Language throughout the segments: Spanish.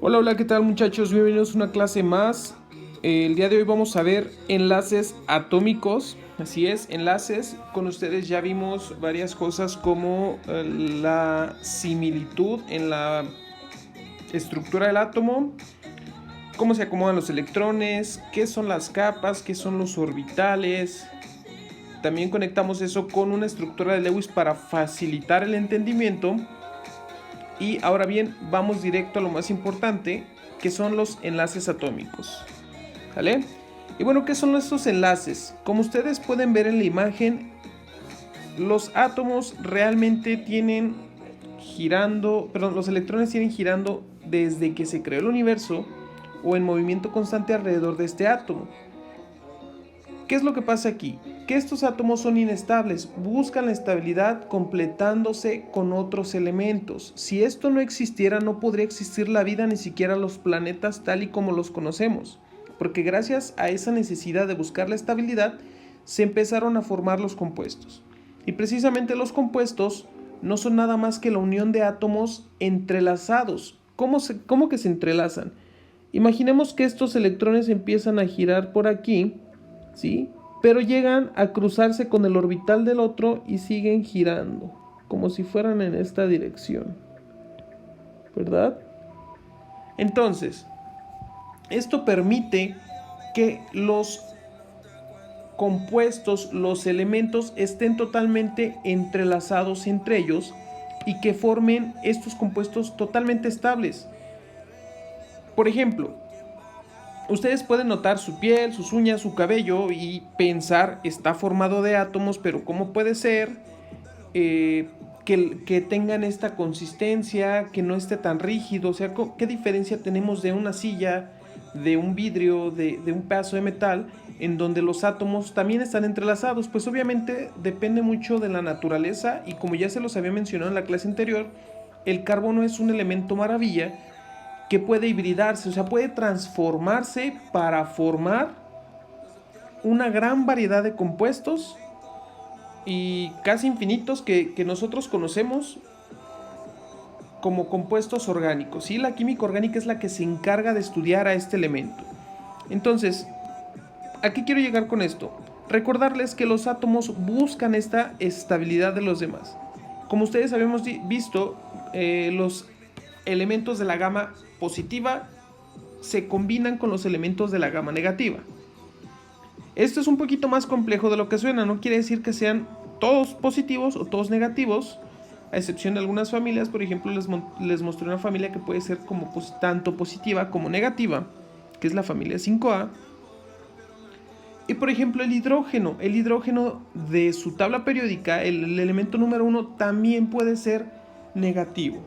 Hola, hola, ¿qué tal muchachos? Bienvenidos a una clase más. El día de hoy vamos a ver enlaces atómicos. Así es, enlaces. Con ustedes ya vimos varias cosas como la similitud en la estructura del átomo, cómo se acomodan los electrones, qué son las capas, qué son los orbitales. También conectamos eso con una estructura de Lewis para facilitar el entendimiento. Y ahora bien, vamos directo a lo más importante, que son los enlaces atómicos. ¿Vale? Y bueno, ¿qué son estos enlaces? Como ustedes pueden ver en la imagen, los átomos realmente tienen los electrones tienen girando desde que se creó el universo o en movimiento constante alrededor de este átomo. ¿Qué es lo que pasa aquí? Que estos átomos son inestables, buscan la estabilidad completándose con otros elementos. Si esto no existiera, no podría existir la vida, ni siquiera los planetas tal y como los conocemos, porque gracias a esa necesidad de buscar la estabilidad, se empezaron a formar los compuestos. Y precisamente los compuestos no son nada más que la unión de átomos entrelazados. ¿Cómo que se entrelazan? Imaginemos que estos electrones empiezan a girar por aquí, ¿sí? Pero llegan a cruzarse con el orbital del otro y siguen girando, como si fueran en esta dirección, ¿verdad? Entonces, esto permite que los compuestos, los elementos estén totalmente entrelazados entre ellos y que formen estos compuestos totalmente estables. Por ejemplo, ustedes pueden notar su piel, sus uñas, su cabello y pensar, está formado de átomos, pero ¿cómo puede ser que tengan esta consistencia, que no esté tan rígido? O sea, ¿qué diferencia tenemos de una silla, de un vidrio, de un pedazo de metal, en donde los átomos también están entrelazados? Pues obviamente depende mucho de la naturaleza y como ya se los había mencionado en la clase anterior, el carbono es un elemento maravilla que puede hibridarse, o sea, puede transformarse para formar una gran variedad de compuestos y casi infinitos que nosotros conocemos como compuestos orgánicos. ¿Sí? La química orgánica es la que se encarga de estudiar a este elemento. Entonces, ¿a qué quiero llegar con esto? Recordarles que los átomos buscan esta estabilidad de los demás. Como ustedes habíamos visto, los elementos de la gama positiva se combinan con los elementos de la gama negativa. Esto es un poquito más complejo de lo que suena, no quiere decir que sean todos positivos o todos negativos, a excepción de algunas familias. Por ejemplo, les mostré una familia que puede ser como tanto positiva como negativa, que es la familia 5A. Y por ejemplo el hidrógeno de su tabla periódica, el elemento número 1, también puede ser negativo.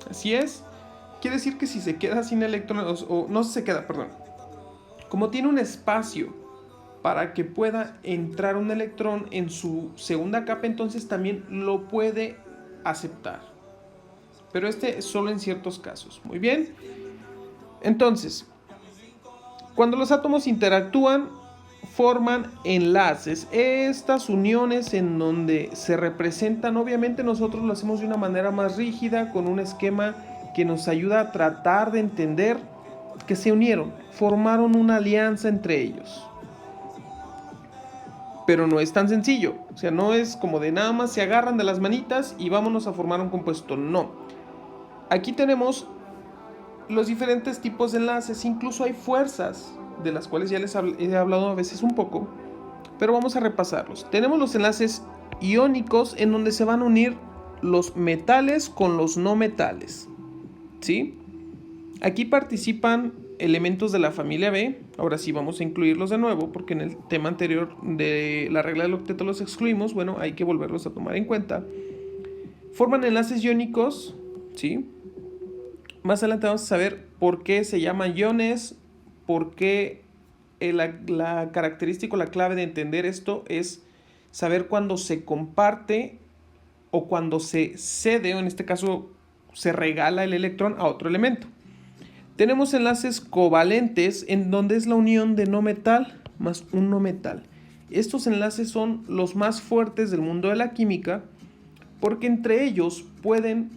Así es, quiere decir que si se queda sin electrones, o no se queda, perdón, como tiene un espacio para que pueda entrar un electrón en su segunda capa, entonces también lo puede aceptar. Pero este es solo en ciertos casos. Muy bien. Entonces, cuando los átomos interactúan, forman enlaces. Estas uniones en donde se representan, obviamente nosotros lo hacemos de una manera más rígida, con un esquema que nos ayuda a tratar de entender que se unieron, formaron una alianza entre ellos. Pero no es tan sencillo, o sea, no es como de nada más se agarran de las manitas y vámonos a formar un compuesto, no. Aquí tenemos los diferentes tipos de enlaces, incluso hay fuerzas, de las cuales ya les he hablado a veces un poco, pero vamos a repasarlos. Tenemos los enlaces iónicos, en donde se van a unir los metales con los no metales, ¿sí? Aquí participan elementos de la familia B. Ahora sí vamos a incluirlos de nuevo, porque en el tema anterior de la regla del octeto los excluimos. Bueno, hay que volverlos a tomar en cuenta. Forman enlaces iónicos, ¿sí? Más adelante vamos a saber por qué se llaman iones, por qué la característica o la clave de entender esto es saber cuándo se comparte o cuando se cede, o en este caso se regala el electrón a otro elemento. Tenemos enlaces covalentes, en donde es la unión de no metal más un no metal. Estos enlaces son los más fuertes del mundo de la química, porque entre ellos pueden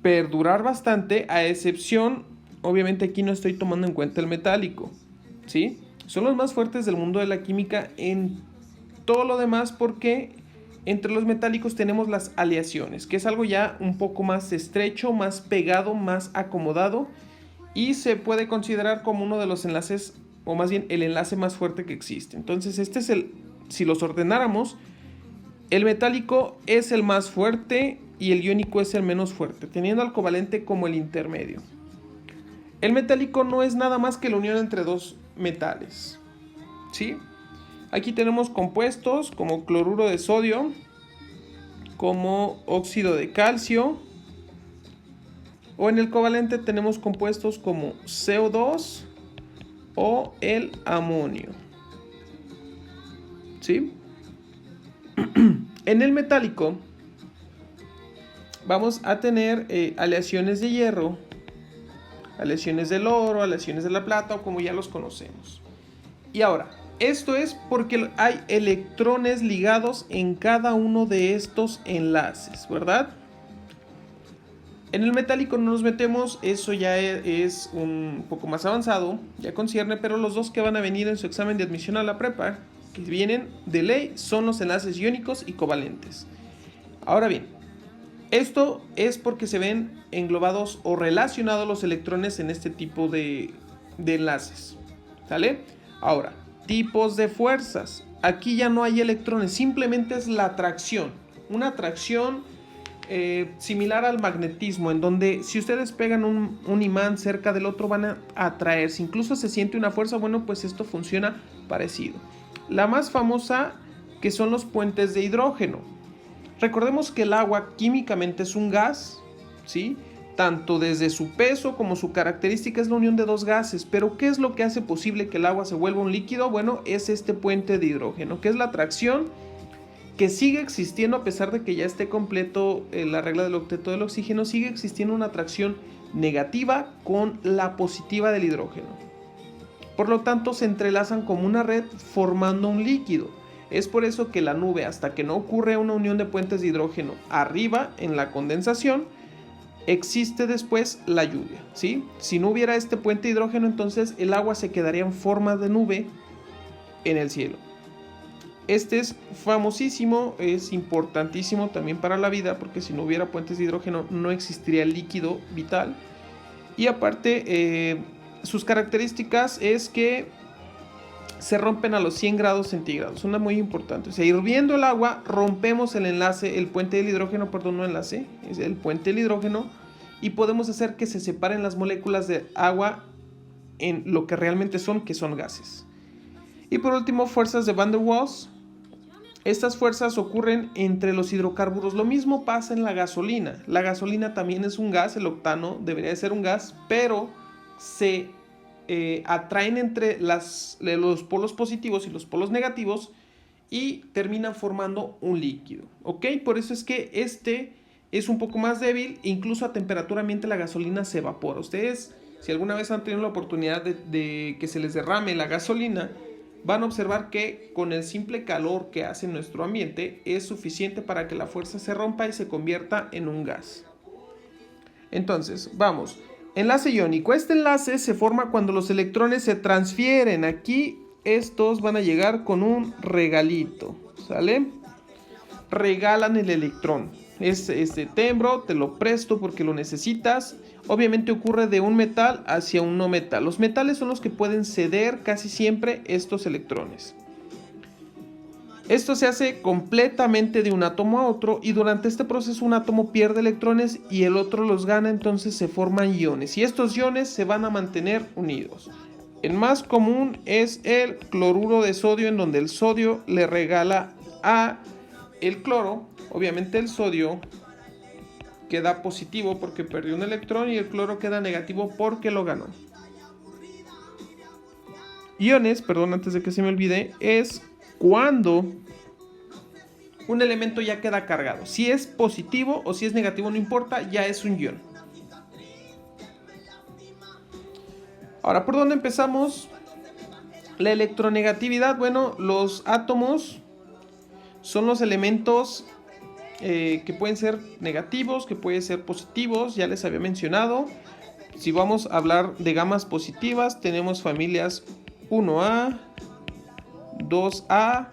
perdurar bastante, a excepción, obviamente aquí no estoy tomando en cuenta el metálico, ¿sí? Son los más fuertes del mundo de la química en todo lo demás, porque entre los metálicos tenemos las aleaciones, que es algo ya un poco más estrecho, más pegado, más acomodado, y se puede considerar como uno de los enlaces, o más bien el enlace más fuerte que existe. Entonces este es si los ordenáramos, el metálico es el más fuerte y el iónico es el menos fuerte, teniendo al covalente como el intermedio. El metálico no es nada más que la unión entre dos metales, ¿sí? Aquí tenemos compuestos como cloruro de sodio, como óxido de calcio, o en el covalente tenemos compuestos como CO2 o el amonio, ¿sí? En el metálico vamos a tener aleaciones de hierro, aleaciones del oro, aleaciones de la plata, o como ya los conocemos. Y ahora, esto es porque hay electrones ligados en cada uno de estos enlaces, ¿verdad? En el metálico no nos metemos, eso ya es un poco más avanzado, ya concierne, pero los dos que van a venir en su examen de admisión a la prepa, que vienen de ley, son los enlaces iónicos y covalentes. Ahora bien, esto es porque se ven englobados o relacionados los electrones en este tipo de enlaces, ¿sale? Ahora, tipos de fuerzas. Aquí ya no hay electrones, simplemente es la atracción. Una atracción similar al magnetismo, en donde si ustedes pegan un imán cerca del otro van a atraerse. Incluso se siente una fuerza. Bueno, pues esto funciona parecido. La más famosa, que son los puentes de hidrógeno. Recordemos que el agua químicamente es un gas, ¿sí? Tanto desde su peso como su característica es la unión de dos gases. Pero ¿qué es lo que hace posible que el agua se vuelva un líquido? Bueno, es este puente de hidrógeno, que es la atracción, que sigue existiendo a pesar de que ya esté completo la regla del octeto del oxígeno. Sigue existiendo una atracción negativa con la positiva del hidrógeno. Por lo tanto, se entrelazan como una red formando un líquido. Es por eso que la nube, hasta que no ocurre una unión de puentes de hidrógeno arriba en la condensación, existe después la lluvia, ¿sí? Si no hubiera este puente de hidrógeno, entonces el agua se quedaría en forma de nube en el cielo. Este es famosísimo, es importantísimo también para la vida, porque si no hubiera puentes de hidrógeno no existiría el líquido vital. Y aparte, sus características es que se rompen a los 100 grados centígrados, una muy importante. O sea, hirviendo el agua, rompemos el enlace, el puente del hidrógeno, perdón, no enlace, es el puente del hidrógeno, y podemos hacer que se separen las moléculas de agua en lo que realmente son, que son gases. Y por último, fuerzas de Van der Waals. Estas fuerzas ocurren entre los hidrocarburos. Lo mismo pasa en la gasolina. La gasolina también es un gas, el octano debería de ser un gas, pero se atraen entre los polos positivos y los polos negativos y terminan formando un líquido, ¿ok? Por eso es que este es un poco más débil, incluso a temperatura ambiente la gasolina se evapora. Ustedes, si alguna vez han tenido la oportunidad de que se les derrame la gasolina, van a observar que con el simple calor que hace nuestro ambiente es suficiente para que la fuerza se rompa y se convierta en un gas. Entonces, vamos. Enlace iónico. Este enlace se forma cuando los electrones se transfieren. Aquí estos van a llegar con un regalito, ¿sale? Regalan el electrón. Este tembro te lo presto porque lo necesitas. Obviamente ocurre de un metal hacia un no metal. Los metales son los que pueden ceder casi siempre estos electrones. Esto se hace completamente de un átomo a otro, y durante este proceso un átomo pierde electrones y el otro los gana, entonces se forman iones y estos iones se van a mantener unidos. El más común es el cloruro de sodio, en donde el sodio le regala a el cloro. Obviamente el sodio queda positivo porque perdió un electrón y el cloro queda negativo porque lo ganó. Iones, perdón, antes de que se me olvide, es cuando un elemento ya queda cargado. Si es positivo o si es negativo, no importa, ya es un ion. Ahora, ¿por dónde empezamos? La electronegatividad. Bueno, los átomos son los elementos que pueden ser negativos, que pueden ser positivos, ya les había mencionado. Si vamos a hablar de gamas positivas, tenemos familias 1A, 2A,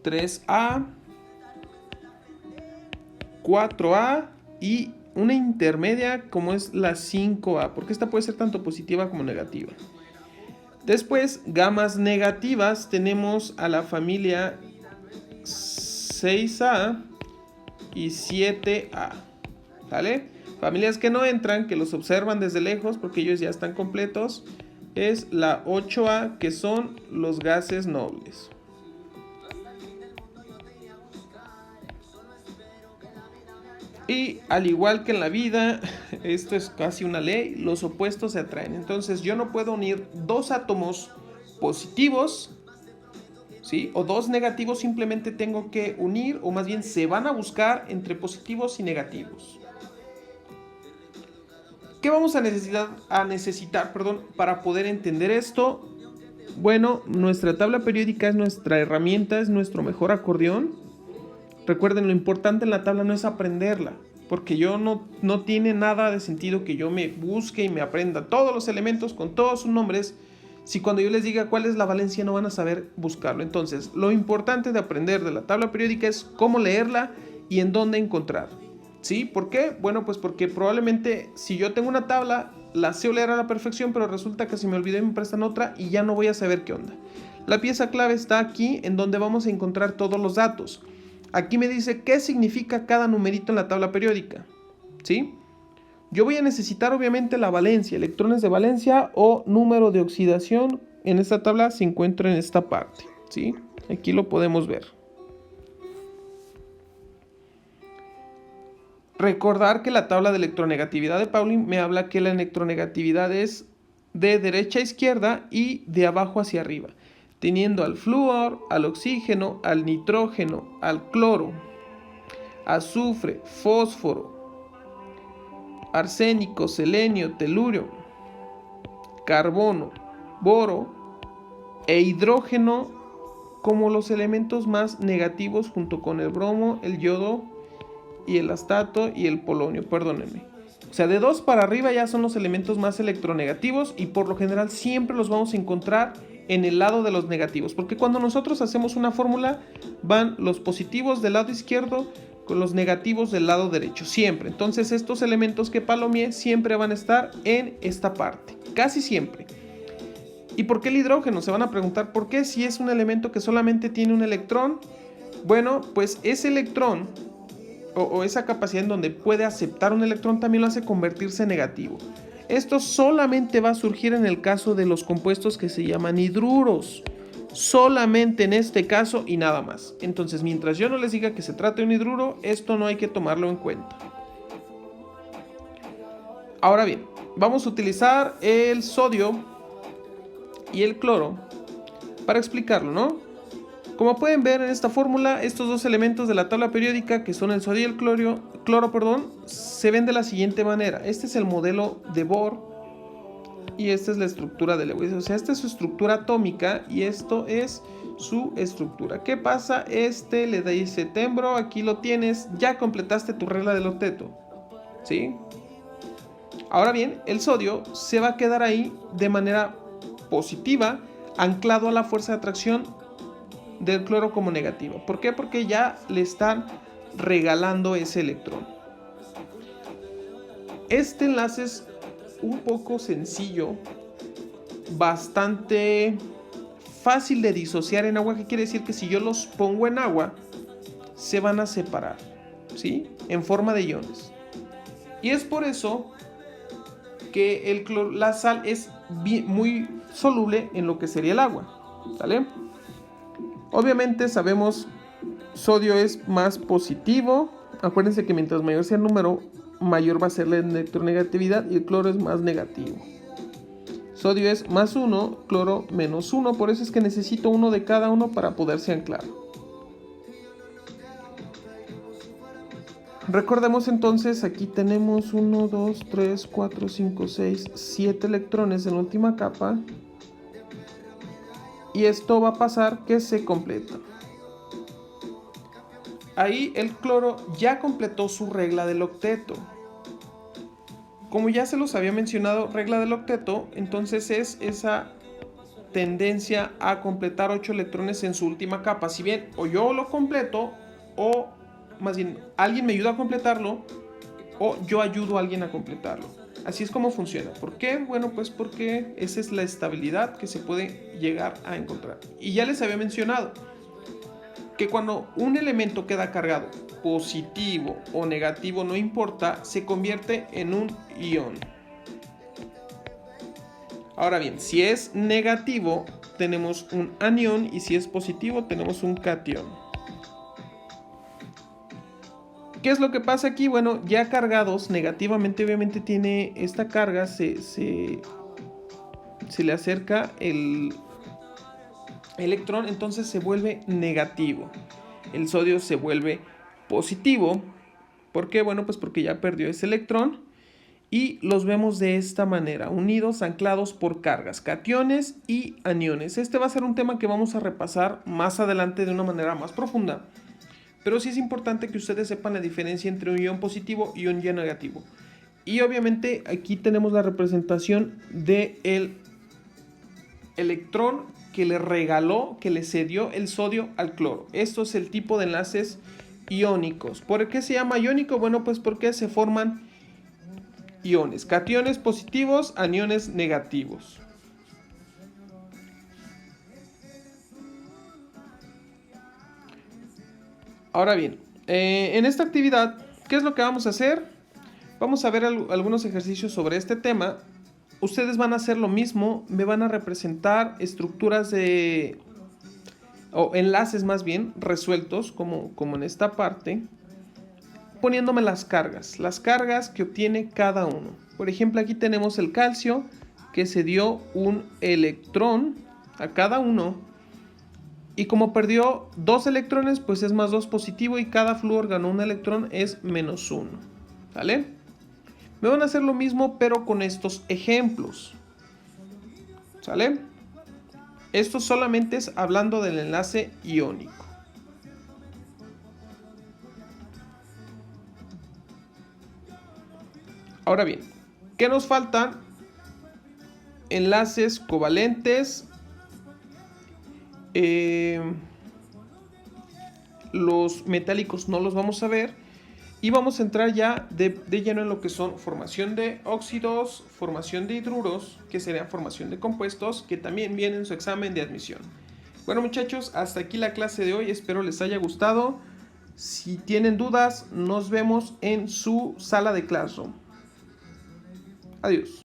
3A, 4A y una intermedia como es la 5A, porque esta puede ser tanto positiva como negativa. Después, gamas negativas, tenemos a la familia 6A y 7A, ¿vale? Familias que no entran, que los observan desde lejos porque ellos ya están completos, es la 8A, que son los gases nobles. Y al igual que en la vida, esto es casi una ley, los opuestos se atraen. Entonces yo no puedo unir dos átomos positivos, ¿sí? O dos negativos, simplemente tengo que unir, o más bien se van a buscar entre positivos y negativos. ¿Qué vamos a necesitar, para poder entender esto? Bueno, nuestra tabla periódica es nuestra herramienta, es nuestro mejor acordeón. Recuerden, lo importante en la tabla no es aprenderla, porque no tiene nada de sentido que yo me busque y me aprenda todos los elementos con todos sus nombres, si cuando yo les diga cuál es la valencia no van a saber buscarlo. Entonces, lo importante de aprender de la tabla periódica es cómo leerla y en dónde encontrar. ¿Sí? ¿Por qué? Bueno, pues porque probablemente si yo tengo una tabla, la sé leer a la perfección, pero resulta que se me olvidó y me prestan otra y ya no voy a saber qué onda. La pieza clave está aquí, en donde vamos a encontrar todos los datos. Aquí me dice qué significa cada numerito en la tabla periódica, ¿sí? Yo voy a necesitar obviamente la valencia, electrones de valencia o número de oxidación. En esta tabla se encuentra en esta parte, ¿sí? Aquí lo podemos ver. Recordar que la tabla de electronegatividad de Pauling me habla que la electronegatividad es de derecha a izquierda y de abajo hacia arriba, teniendo al flúor, al oxígeno, al nitrógeno, al cloro, azufre, fósforo, arsénico, selenio, telurio, carbono, boro e hidrógeno como los elementos más negativos, junto con el bromo, el yodo y el astato y el polonio, perdónenme. O sea, de 2 para arriba ya son los elementos más electronegativos y por lo general siempre los vamos a encontrar en el lado de los negativos, porque cuando nosotros hacemos una fórmula van los positivos del lado izquierdo con los negativos del lado derecho, siempre. Entonces estos elementos que palomeé siempre van a estar en esta parte, casi siempre. ¿Y por qué el hidrógeno? Se van a preguntar por qué, si es un elemento que solamente tiene un electrón. Bueno, pues ese electrón o esa capacidad en donde puede aceptar un electrón también lo hace convertirse en negativo. Esto solamente va a surgir en el caso de los compuestos que se llaman hidruros. Solamente en este caso y nada más. Entonces, mientras yo no les diga que se trata de un hidruro, esto no hay que tomarlo en cuenta. Ahora bien, vamos a utilizar el sodio y el cloro para explicarlo, ¿no? Como pueden ver en esta fórmula, estos dos elementos de la tabla periódica, que son el sodio y el cloro, se ven de la siguiente manera. Este es el modelo de Bohr y esta es la estructura de Lewis. O sea, esta es su estructura atómica y esto es su estructura. ¿Qué pasa? Este le dice tembro, aquí lo tienes, ya completaste tu regla del octeto, ¿sí? Ahora bien, el sodio se va a quedar ahí de manera positiva, anclado a la fuerza de atracción del cloro como negativo. ¿Por qué? Porque ya le están regalando ese electrón. Este enlace es un poco sencillo, bastante fácil de disociar en agua. ¿Qué quiere decir? Que si yo los pongo en agua, se van a separar, ¿sí? En forma de iones. Y es por eso que la sal es muy soluble en lo que sería el agua, ¿vale? Obviamente sabemos sodio es más positivo. Acuérdense que mientras mayor sea el número, mayor va a ser la electronegatividad y el cloro es más negativo. Sodio es más 1, cloro menos 1, por eso es que necesito uno de cada uno para poderse anclar. Recordemos entonces, aquí tenemos 1, 2, 3, 4, 5, 6, 7 electrones en la última capa. Y esto va a pasar que se completa. ahí el cloro ya completó su regla del octeto. Como ya se los había mencionado, regla del octeto, entonces es esa tendencia a completar 8 electrones en su última capa. Si bien o yo lo completo, o más bien alguien me ayuda a completarlo, o yo ayudo a alguien a completarlo. Así es como funciona. ¿Por qué? Bueno, pues porque esa es la estabilidad que se puede llegar a encontrar. Y ya les había mencionado que cuando un elemento queda cargado, positivo o negativo, no importa, se convierte en un ion. Ahora bien, si es negativo, tenemos un anión, y si es positivo, tenemos un catión. ¿Qué es lo que pasa aquí? Bueno, ya cargados negativamente, obviamente tiene esta carga, se le acerca el electrón, entonces se vuelve negativo. El sodio se vuelve positivo. ¿Por qué? Bueno, pues porque ya perdió ese electrón. Y los vemos de esta manera, unidos, anclados por cargas, cationes y aniones. Este va a ser un tema que vamos a repasar más adelante de una manera más profunda. Pero sí es importante que ustedes sepan la diferencia entre un ion positivo y un ion negativo. Y obviamente aquí tenemos la representación del electrón que le regaló, que le cedió el sodio al cloro. Esto es el tipo de enlaces iónicos. ¿Por qué se llama iónico? Bueno, pues porque se forman iones, cationes positivos, aniones negativos. Ahora bien, en esta actividad, ¿qué es lo que vamos a hacer? Vamos a ver algunos ejercicios sobre este tema. Ustedes van a hacer lo mismo, me van a representar estructuras o enlaces más bien, resueltos, como en esta parte, poniéndome las cargas que obtiene cada uno. Por ejemplo, aquí tenemos el calcio, que se dio un electrón a cada uno. Y como perdió 2 electrones, pues es más 2 positivo, y cada flúor ganó un electrón, es menos 1. ¿Vale? Me van a hacer lo mismo, pero con estos ejemplos. ¿Sale? Esto solamente es hablando del enlace iónico. Ahora bien, ¿qué nos faltan? Enlaces covalentes. Los metálicos no los vamos a ver. Y vamos a entrar ya de lleno en lo que son formación de óxidos, formación de hidruros, que sería formación de compuestos, que también viene en su examen de admisión. Bueno, muchachos, hasta aquí la clase de hoy. Espero les haya gustado. Si tienen dudas, nos vemos en su sala de Classroom. Adiós.